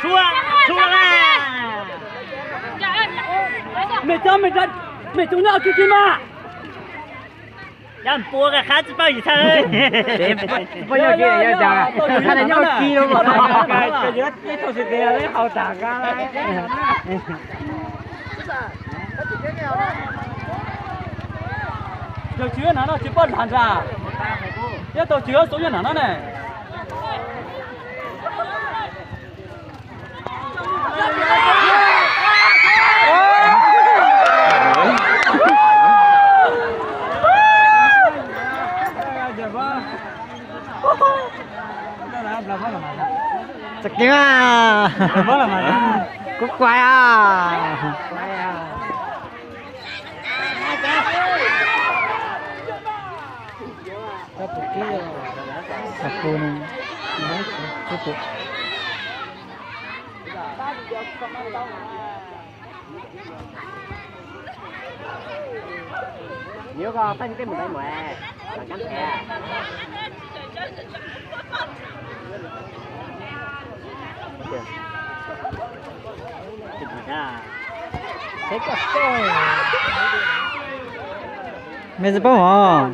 输啦！没中到去嘛？让播个孩子包一餐嘞！不要给人家讲，看人家鸡了嘛。感觉你都是这样的好大啊！就主要哪能就不难咋？一到主要所有哪能呢？Chắc kia à. Cút quay à. Sạc cô này. Cút. Nếu có phân cái một cái mẹ là cắn thẻ. Mày sẽ bao hả?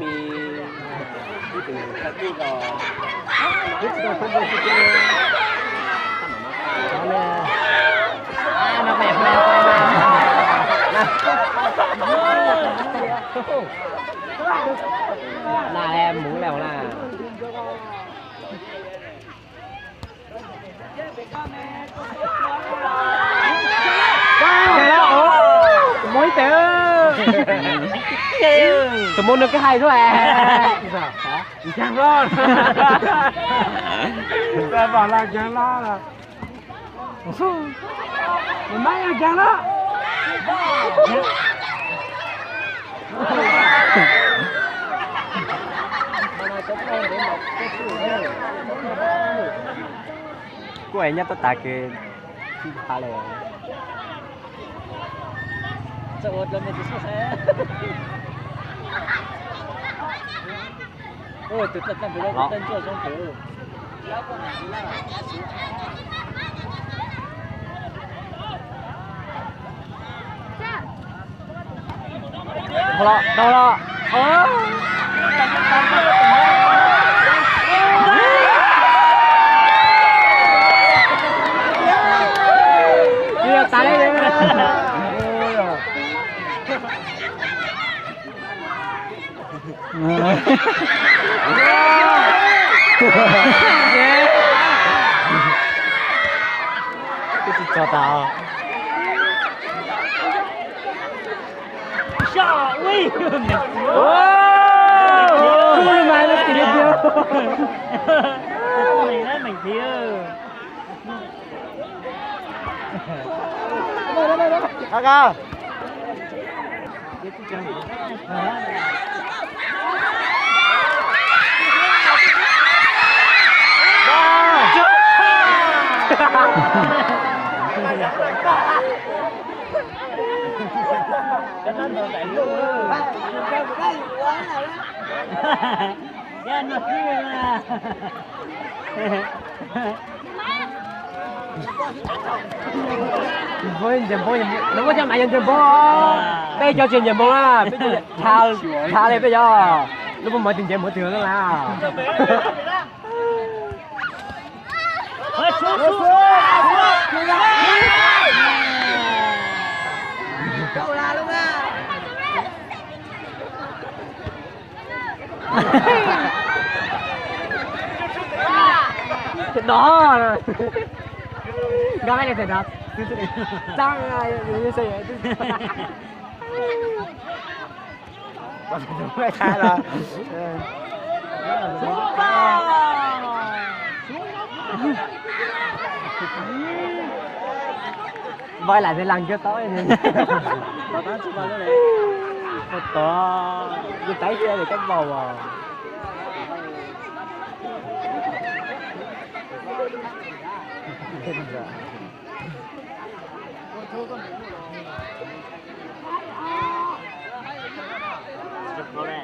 Là em muốn lèo là Mỗi tử. tụi muốn được cái hay thôi à. Chẳng lo. Tôi bảo là chẳng lo là. Mình máy ăn chẳng lo. Cô ấy nhắc tất cả cái phi phá này. Sợ ớt lên mình sẽ xe. Ôi, từ tận bây giờ tên chưa xong thử. Đâu đó. Kia tay đấy. Cho tao. Sao ui! Mày nó tiền chưa? Mày nói mình thiếu. Aga. Ya no sirve. Với dầm bố nó có cho mày dầm bố. Bây giờ chuyện dầm bố á, bây giờ tha đây bây giờ. Lúc mà mọi tình dầm bố thường đó là. Đó. Gak ada sedap. Jangan ini saya. Không sai rồi. Voi lại thì lần cho tối đi. Tao tao chụp vào đây. To. Cái tay kia thì cắt bầu à. Chụp vào đây.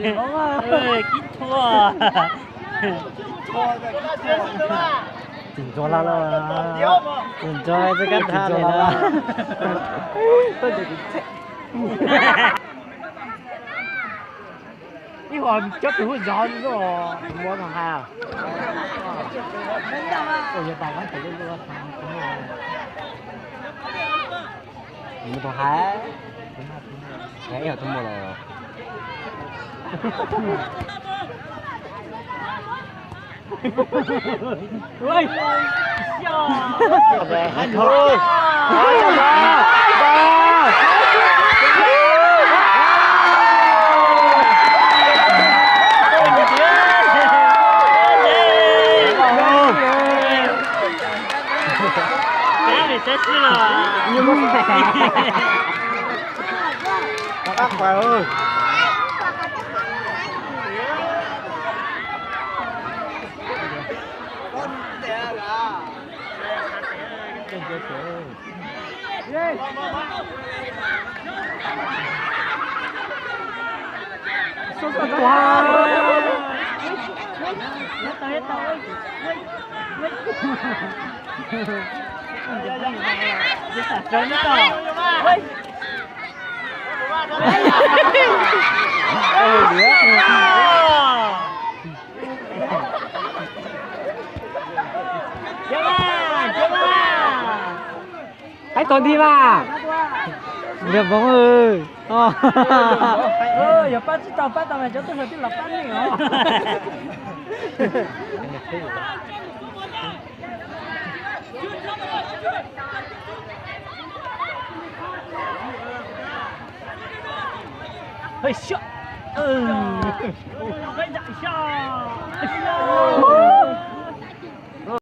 kít thua. chỉnh cho la la Chỉnh cho cái tha này đó. tôi chỉ cái hòm chốt đủ gió rồi Mua thằng hai à? ôi giờ tao vẫn phải lên luôn mua thằng hai cái ở trong mùa rồi ơi Về hết thôi. Cái này sẽ xưa rồi. nhưng mà Các bạn ơi. Trời nó to. hãy còn đi mà được bóng ơi Giờ bắt tao mày cho tôi phải tiếp lập bắt này hả? Hơi sợ. Hơi dạy sao?